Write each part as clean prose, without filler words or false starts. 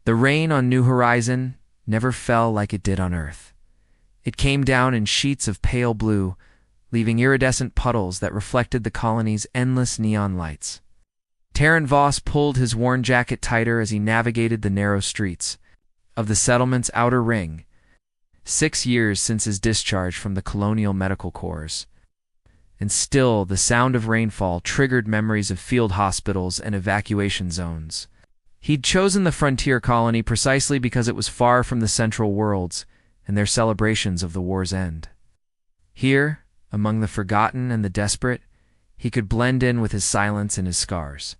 The rain on New Horizon never fell like it did on Earth. It came down in sheets of pale blue, leaving iridescent puddles that reflected the colony's endless neon lights. Terran Voss pulled his worn jacket tighter as he navigated the narrow streets of the settlement's outer ring, 6 years since his discharge from the Colonial Medical Corps. And still, the sound of rainfall triggered memories of field hospitals and evacuation zones. He'd chosen the frontier colony precisely because it was far from the central worlds and their celebrations of the war's end. Here, among the forgotten and the desperate, he could blend in with his silence and his scars.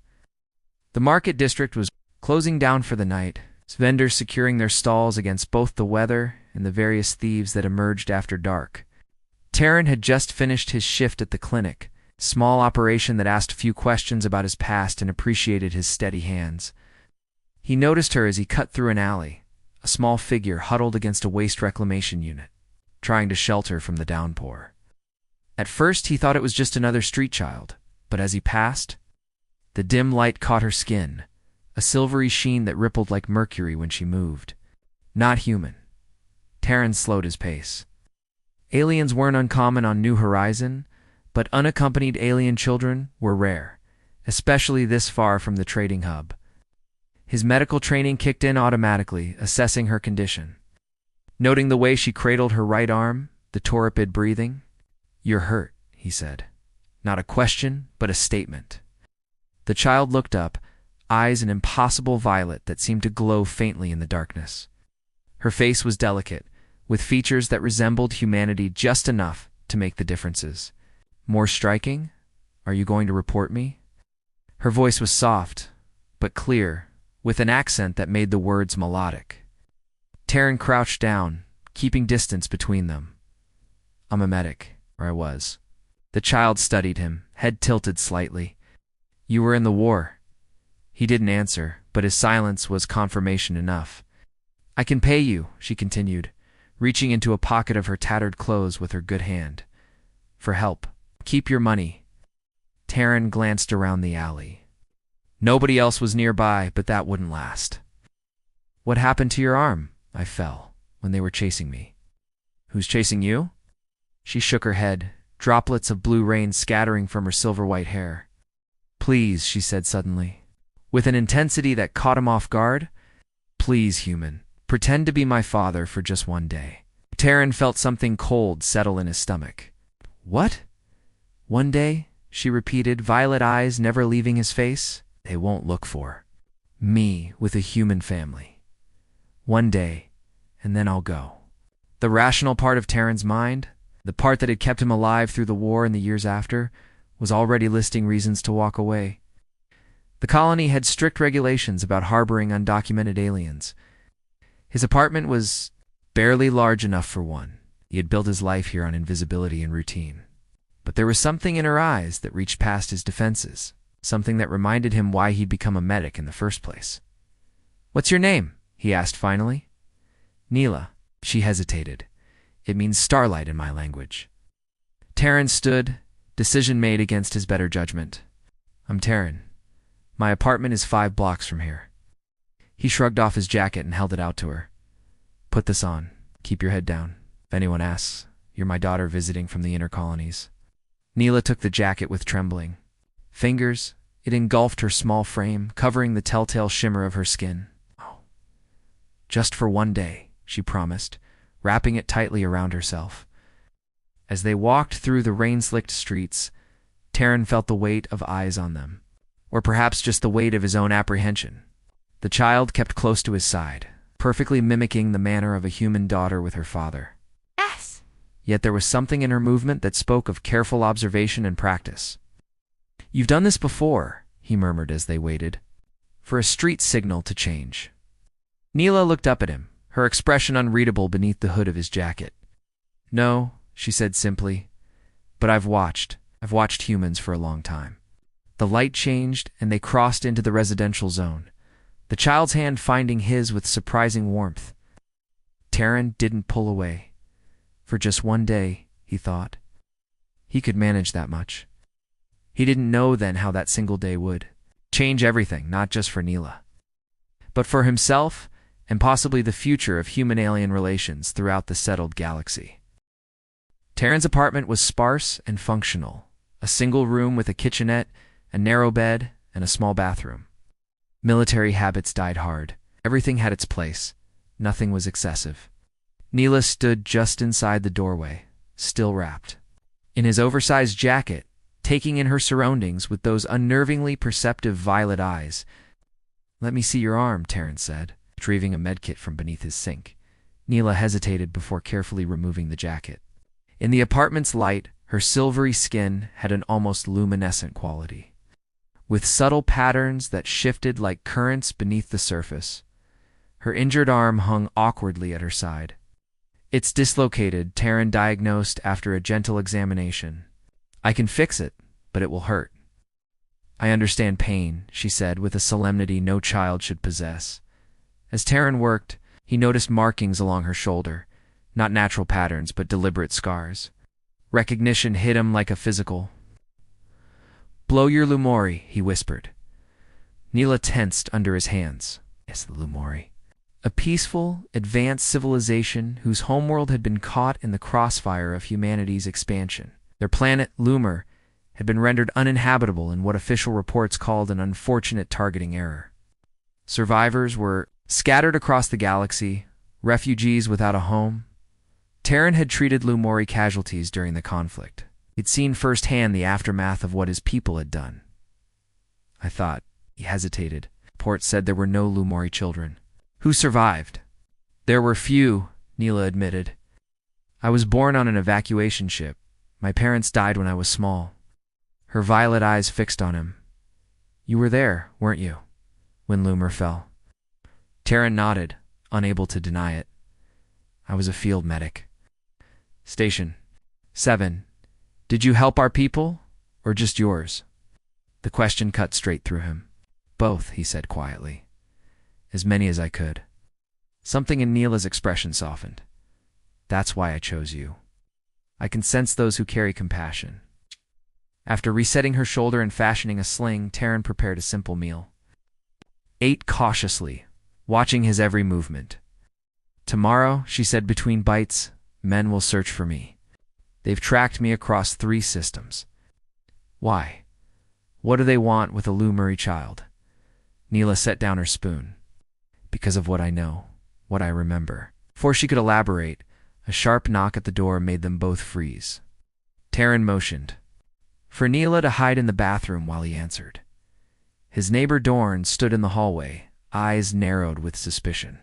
The market district was closing down for the night, its vendors securing their stalls against both the weather and the various thieves that emerged after dark. Terran had just finished his shift at the clinic, a small operation that asked few questions about his past and appreciated his steady hands. He noticed her as he cut through an alley, a small figure huddled against a waste reclamation unit, trying to shelter from the downpour. At first he thought it was just another street child, but as he passed, the dim light caught her skin, a silvery sheen that rippled like mercury when she moved. Not human. Terran slowed his pace. Aliens weren't uncommon on New Horizon, but unaccompanied alien children were rare, especially this far from the trading hub. His medical training kicked in automatically, assessing her condition. Noting the way she cradled her right arm, the torpid breathing, "You're hurt," he said. Not a question, but a statement. The child looked up, eyes an impossible violet that seemed to glow faintly in the darkness. Her face was delicate, with features that resembled humanity just enough to make the differences. "More striking? Are you going to report me?" Her voice was soft, but clear, with an accent that made the words melodic. Terran crouched down, keeping distance between them. "I'm a medic, or I was." The child studied him, head tilted slightly. "You were in the war." He didn't answer, but his silence was confirmation enough. "I can pay you," she continued, reaching into a pocket of her tattered clothes with her good hand. "For help. Keep your money." Terran glanced around the alley. Nobody else was nearby, but that wouldn't last. "What happened to your arm?" "I fell when they were chasing me." "Who's chasing you?" She shook her head, droplets of blue rain scattering from her silver-white hair. "Please," she said suddenly, with an intensity that caught him off guard. "Please, human, pretend to be my father for just one day." Terran felt something cold settle in his stomach. "What? One day?" she repeated, violet eyes never leaving his face. "They won't look for me with a human family. One day, and then I'll go." The rational part of Terran's mind, the part that had kept him alive through the war and the years after, was already listing reasons to walk away. The colony had strict regulations about harboring undocumented aliens. His apartment was barely large enough for one. He had built his life here on invisibility and routine. But there was something in her eyes that reached past his defenses, something that reminded him why he'd become a medic in the first place. "What's your name?" he asked finally. "Neela." She hesitated. "It means starlight in my language." Terran stood, decision made against his better judgment. "I'm Terran. My apartment is 5 blocks from here." He shrugged off his jacket and held it out to her. "Put this on. Keep your head down. If anyone asks, you're my daughter visiting from the inner colonies." Neela took the jacket with trembling fingers. It engulfed her small frame, covering the telltale shimmer of her skin. "Oh, just for one day," she promised, wrapping it tightly around herself. As they walked through the rain-slicked streets, Terran felt the weight of eyes on them, or perhaps just the weight of his own apprehension. The child kept close to his side, perfectly mimicking the manner of a human daughter with her father. Yes. Yet there was something in her movement that spoke of careful observation and practice. "You've done this before," he murmured as they waited for a street signal to change. Neela looked up at him, her expression unreadable beneath the hood of his jacket. "No," she said simply, "but I've watched humans for a long time." The light changed, and they crossed into the residential zone, the child's hand finding his with surprising warmth. Terran didn't pull away. For just one day, he thought. He could manage that much. He didn't know then how that single day would change everything, not just for Neela, but for himself and possibly the future of human-alien relations throughout the settled galaxy. Terran's apartment was sparse and functional, a single room with a kitchenette, a narrow bed, and a small bathroom. Military habits died hard. Everything had its place. Nothing was excessive. Neela stood just inside the doorway, still wrapped. In his oversized jacket, taking in her surroundings with those unnervingly perceptive violet eyes. "Let me see your arm," Terran said, retrieving a medkit from beneath his sink. Neela hesitated before carefully removing the jacket. In the apartment's light, her silvery skin had an almost luminescent quality, with subtle patterns that shifted like currents beneath the surface. Her injured arm hung awkwardly at her side. "It's dislocated," Terran diagnosed after a gentle examination. "I can fix it, but it will hurt." "I understand pain," she said with a solemnity no child should possess. As Terran worked, he noticed markings along her shoulder, not natural patterns but deliberate scars. Recognition hit him like a physical. "Blow your Lumori," he whispered. Neela tensed under his hands. Yes, the Lumori. A peaceful, advanced civilization whose homeworld had been caught in the crossfire of humanity's expansion. Their planet, Lumer, had been rendered uninhabitable in what official reports called an unfortunate targeting error. Survivors were scattered across the galaxy, refugees without a home. Terran had treated Lumori casualties during the conflict. He'd seen firsthand the aftermath of what his people had done. "I thought," he hesitated. Reports said there were no Lumori children. "Who survived?" "There were few," Neela admitted. "I was born on an evacuation ship. My parents died when I was small." Her violet eyes fixed on him. "You were there, weren't you, when Lumer fell?" Terran nodded, unable to deny it. "I was a field medic." "Station 7. Did you help our people, or just yours?" The question cut straight through him. "Both," he said quietly. "As many as I could." Something in Neela's expression softened. "That's why I chose you. I can sense those who carry compassion." After resetting her shoulder and fashioning a sling, Terran prepared a simple meal. Ate cautiously, watching his every movement. "Tomorrow," she said between bites, "men will search for me. They've tracked me across 3 systems." "Why? What do they want with a Lumeri child?" Neela set down her spoon. "Because of what I know, what I remember." Before she could elaborate, a sharp knock at the door made them both freeze. Terran motioned for Neela to hide in the bathroom while he answered. His neighbor Dorn stood in the hallway, eyes narrowed with suspicion.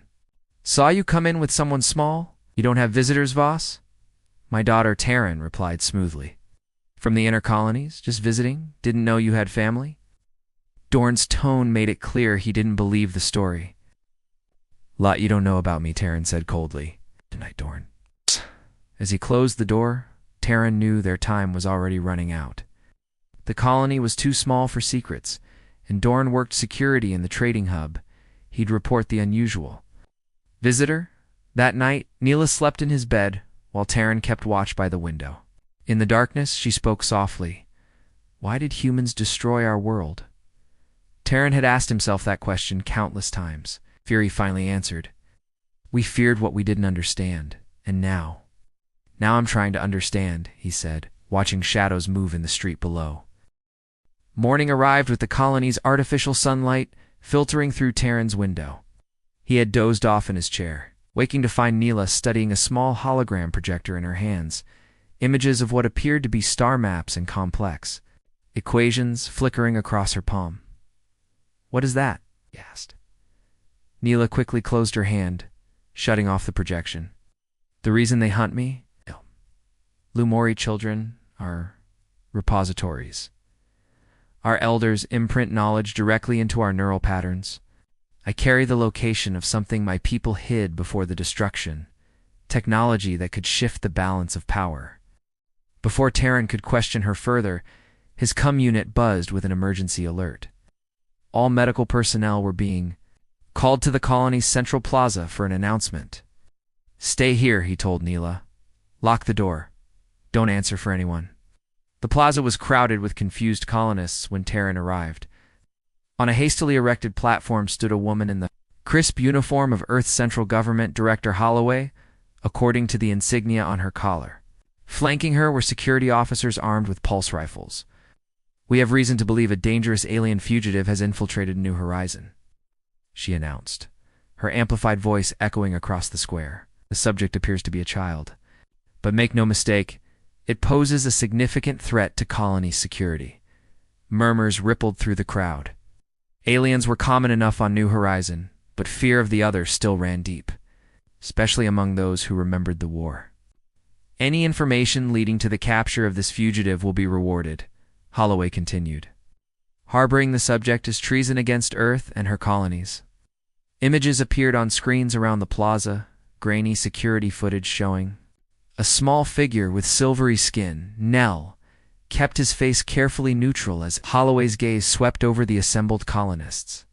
"Saw you come in with someone small? You don't have visitors, Voss?" "My daughter Terran," replied smoothly. "From the inner colonies? Just visiting? Didn't know you had family?" Dorn's tone made it clear he didn't believe the story. "Lot you don't know about me," Terran said coldly. "Good night, Dorn." As he closed the door, Terran knew their time was already running out. The colony was too small for secrets, and Dorn worked security in the trading hub. He'd report the unusual. Visitor? That night, Neela slept in his bed, while Terran kept watch by the window. In the darkness, she spoke softly. "Why did humans destroy our world?" Terran had asked himself that question countless times. Fury finally answered. "We feared what we didn't understand, and now I'm trying to understand," he said, watching shadows move in the street below. Morning arrived with the colony's artificial sunlight filtering through Terran's window. He had dozed off in his chair, waking to find Neela studying a small hologram projector in her hands, images of what appeared to be star maps and complex equations flickering across her palm. "What is that?" he asked. Neela quickly closed her hand, shutting off the projection. "The reason they hunt me? Lumori children are repositories. Our elders imprint knowledge directly into our neural patterns. I carry the location of something my people hid before the destruction, technology that could shift the balance of power." Before Terran could question her further, his comm unit buzzed with an emergency alert. All medical personnel were being called to the colony's central plaza for an announcement. "Stay here," he told Neela. "Lock the door. Don't answer for anyone." The plaza was crowded with confused colonists when Terran arrived. On a hastily erected platform stood a woman in the crisp uniform of Earth's Central Government Director Holloway, according to the insignia on her collar. Flanking her were security officers armed with pulse rifles. "We have reason to believe a dangerous alien fugitive has infiltrated New Horizon," she announced, her amplified voice echoing across the square. "The subject appears to be a child. But make no mistake, it poses a significant threat to colony security." Murmurs rippled through the crowd. Aliens were common enough on New Horizon, but fear of the other still ran deep, especially among those who remembered the war. "Any information leading to the capture of this fugitive will be rewarded," Holloway continued. "Harboring the subject is treason against Earth and her colonies." Images appeared on screens around the plaza, grainy security footage showing a small figure with silvery skin, Nell, kept his face carefully neutral as Holloway's gaze swept over the assembled colonists.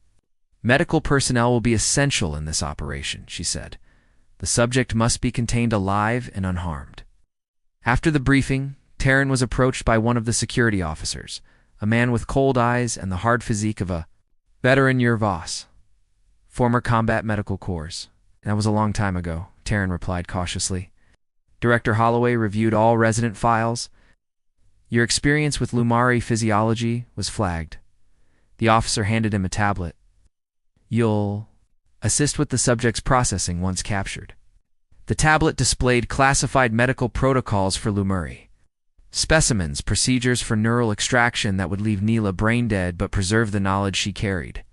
"Medical personnel will be essential in this operation," she said. "The subject must be contained alive and unharmed." After the briefing, Terran was approached by one of the security officers, a man with cold eyes and the hard physique of a veteran Voss, former combat medical corps. "That was a long time ago," Terran replied cautiously. Director Holloway reviewed all resident files. "Your experience with Lumari physiology was flagged." The officer handed him a tablet. "You'll assist with the subject's processing once captured." The tablet displayed classified medical protocols for Lumari. Specimens, procedures for neural extraction that would leave Neela brain dead but preserve the knowledge she carried.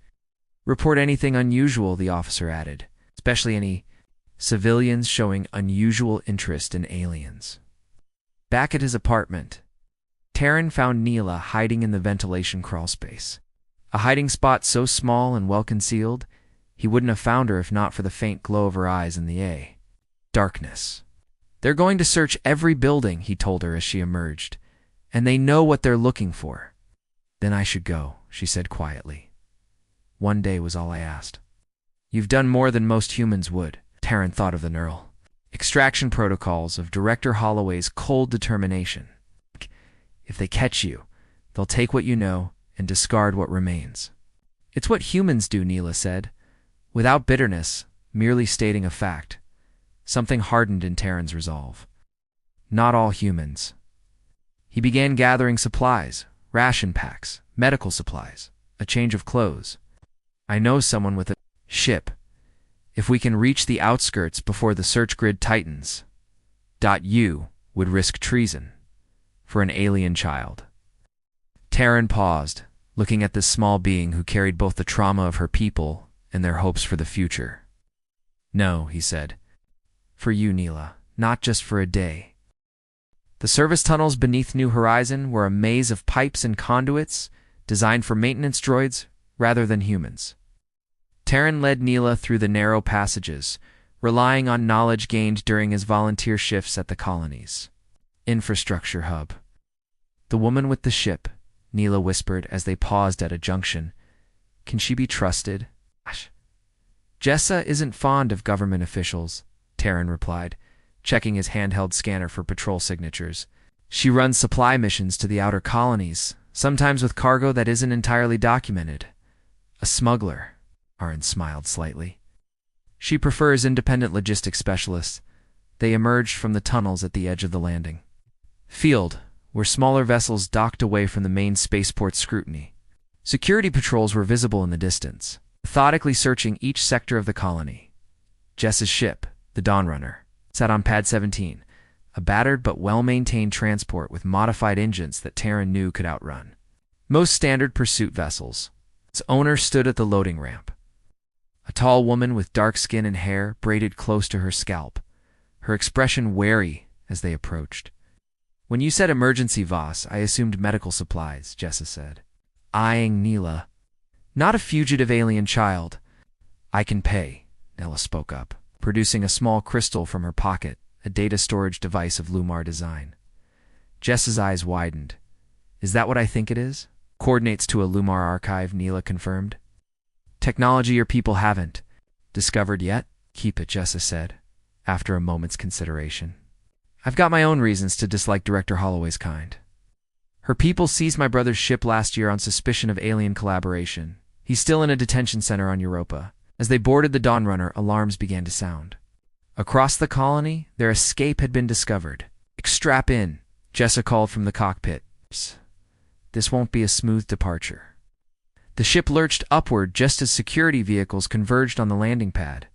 "Report anything unusual," the officer added, "especially any civilians showing unusual interest in aliens." Back at his apartment, Terran found Neela hiding in the ventilation crawlspace. A hiding spot so small and well-concealed, he wouldn't have found her if not for the faint glow of her eyes in the A. Darkness. "They're going to search every building," he told her as she emerged, "and they know what they're looking for." "Then I should go," she said quietly. "One day was all I asked." "You've done more than most humans would," Terran thought of the neural extraction protocols of Director Holloway's cold determination. "If they catch you, they'll take what you know and discard what remains." "It's what humans do," Neela said, without bitterness, merely stating a fact. Something hardened in Terran's resolve. Not all humans. He began gathering supplies, ration packs, medical supplies, a change of clothes. "I know someone with a ship. If we can reach the outskirts before the search grid tightens, you would risk treason for an alien child." Terran paused, looking at this small being who carried both the trauma of her people and their hopes for the future. "No," he said. "For you, Neela, not just for a day." The service tunnels beneath New Horizon were a maze of pipes and conduits designed for maintenance droids rather than humans. Terran led Neela through the narrow passages, relying on knowledge gained during his volunteer shifts at the colonies. Infrastructure hub. "The woman with the ship," Neela whispered as they paused at a junction. "Can she be trusted?" "Jessa isn't fond of government officials," Terran replied, checking his handheld scanner for patrol signatures. "She runs supply missions to the outer colonies, sometimes with cargo that isn't entirely documented." "A smuggler," Arn smiled slightly. "She prefers independent logistics specialists." They emerged from the tunnels at the edge of the landing field, where smaller vessels docked away from the main spaceport's scrutiny. Security patrols were visible in the distance, methodically searching each sector of the colony. Jess's ship, the Dawnrunner, sat on Pad 17, a battered but well-maintained transport with modified engines that Terran knew could outrun most standard pursuit vessels. Its owner stood at the loading ramp. A tall woman with dark skin and hair braided close to her scalp, her expression wary as they approached. "When you said emergency, Voss, I assumed medical supplies," Jessa said, eyeing Neela. "Not a fugitive alien child." "I can pay," Nella spoke up, producing a small crystal from her pocket, a data storage device of Lumar design. Jess's eyes widened. "Is that what I think it is?" "Coordinates to a Lumar archive," Neela confirmed. "Technology your people haven't discovered yet?" "Keep it," Jessa said, after a moment's consideration. "I've got my own reasons to dislike Director Holloway's kind. Her people seized my brother's ship last year on suspicion of alien collaboration. He's still in a detention center on Europa. As they boarded the Dawnrunner, alarms began to sound. Across the colony, their escape had been discovered. "Strap in," Jessa called from the cockpit. "This won't be a smooth departure." The ship lurched upward just as security vehicles converged on the landing pad.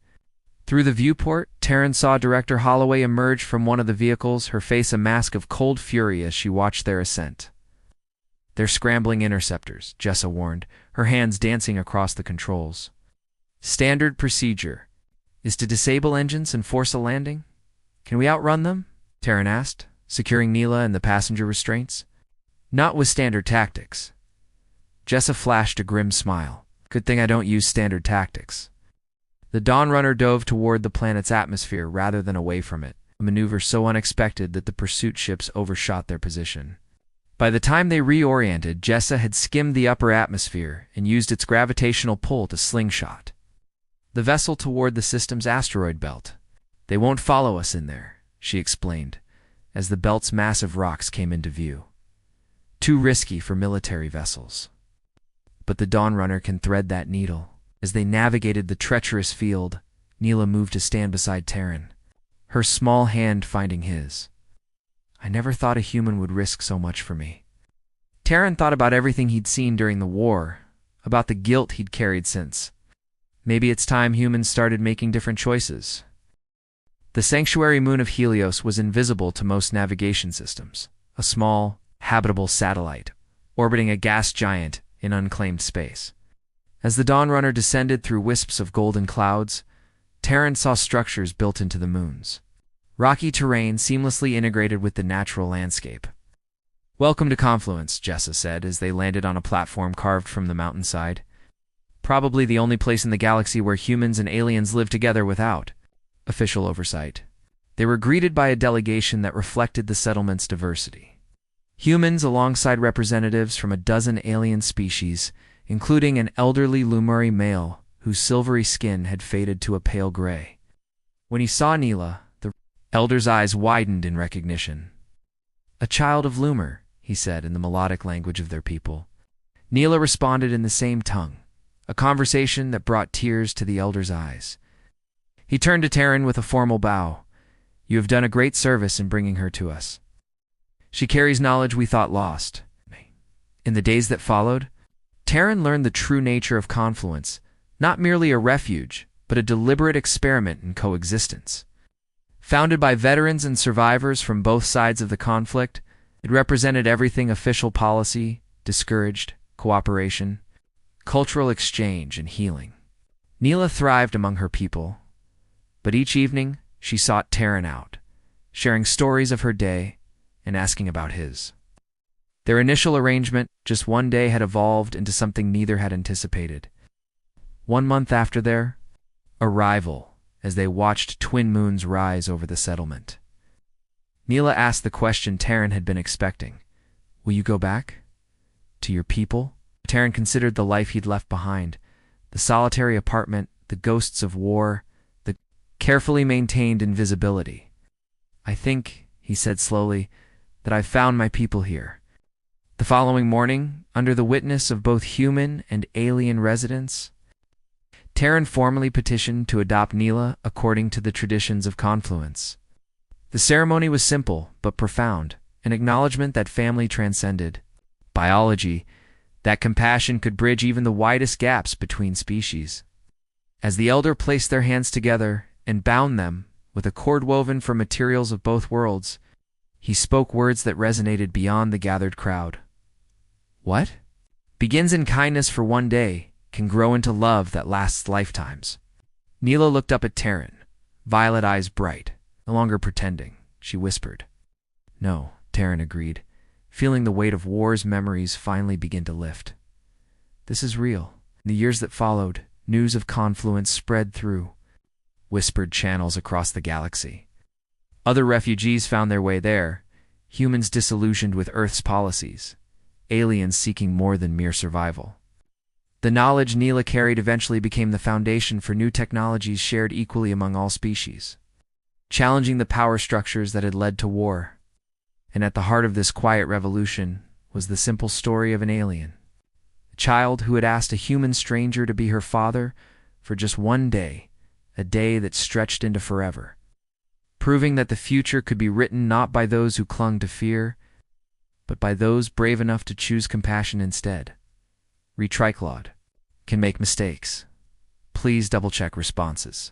Through the viewport, Taryn saw Director Holloway emerge from one of the vehicles, her face a mask of cold fury as she watched their ascent. "They're scrambling interceptors," Jessa warned, her hands dancing across the controls. "Standard procedure is to disable engines and force a landing. Can we outrun them?" Taryn asked, securing Neela and the passenger restraints. "Not with standard tactics." Jessa flashed a grim smile. "Good thing I don't use standard tactics." The Dawnrunner dove toward the planet's atmosphere rather than away from it, a maneuver so unexpected that the pursuit ships overshot their position. By the time they reoriented, Jessa had skimmed the upper atmosphere and used its gravitational pull to slingshot the vessel toward the system's asteroid belt. "They won't follow us in there," she explained, as the belt's massive rocks came into view. "Too risky for military vessels." But the Dawnrunner can thread that needle. As they navigated the treacherous field, Neela moved to stand beside Taryn, her small hand finding his. "I never thought a human would risk so much for me." Taryn thought about everything he'd seen during the war, about the guilt he'd carried since. Maybe it's time humans started making different choices. The sanctuary moon of Helios was invisible to most navigation systems, a small, habitable satellite, orbiting a gas giant in unclaimed space. As the Dawnrunner descended through wisps of golden clouds, Taryn saw structures built into the moons. Rocky terrain seamlessly integrated with the natural landscape. "Welcome to Confluence," Jessa said as they landed on a platform carved from the mountainside. Probably the only place in the galaxy where humans and aliens live together without official oversight. They were greeted by a delegation that reflected the settlement's diversity. Humans alongside representatives from a dozen alien species, including an elderly Lumuri male whose silvery skin had faded to a pale gray. When he saw Neela, the elder's eyes widened in recognition. "A child of Lumur," he said in the melodic language of their people. Neela responded in the same tongue, a conversation that brought tears to the elder's eyes. He turned to Taryn with a formal bow. "You have done a great service in bringing her to us. She carries knowledge we thought lost." In the days that followed, Taryn learned the true nature of Confluence, not merely a refuge, but a deliberate experiment in coexistence. Founded by veterans and survivors from both sides of the conflict, it represented everything official policy discouraged: cooperation, cultural exchange, and healing. Neela thrived among her people, but each evening she sought Taryn out, sharing stories of her day and asking about his. Their initial arrangement, just one day, had evolved into something neither had anticipated. 1 month after their arrival, as they watched twin moons rise over the settlement, Neela asked the question Taryn had been expecting. "Will you go back? To your people?" Taryn considered the life he'd left behind, the solitary apartment, the ghosts of war, the carefully maintained invisibility. "I think," he said slowly, "that I've found my people here." The following morning, under the witness of both human and alien residents, Taryn formally petitioned to adopt Neela according to the traditions of Confluence. The ceremony was simple but profound, an acknowledgement that family transcended biology, that compassion could bridge even the widest gaps between species. As the elder placed their hands together and bound them with a cord woven from materials of both worlds, he spoke words that resonated beyond the gathered crowd. "What begins in kindness for one day can grow into love that lasts lifetimes." Neela looked up at Taryn, violet eyes bright, no longer pretending. She whispered. "No," Taryn agreed, feeling the weight of war's memories finally begin to lift. "This is real." In the years that followed, news of Confluence spread through whispered channels across the galaxy. Other refugees found their way there, humans disillusioned with Earth's policies, aliens seeking more than mere survival. The knowledge Neela carried eventually became the foundation for new technologies shared equally among all species, challenging the power structures that had led to war. And at the heart of this quiet revolution was the simple story of an alien, a child who had asked a human stranger to be her father for just one day, a day that stretched into forever, proving that the future could be written not by those who clung to fear, but by those brave enough to choose compassion instead. Retriclod can make mistakes. Please double-check responses.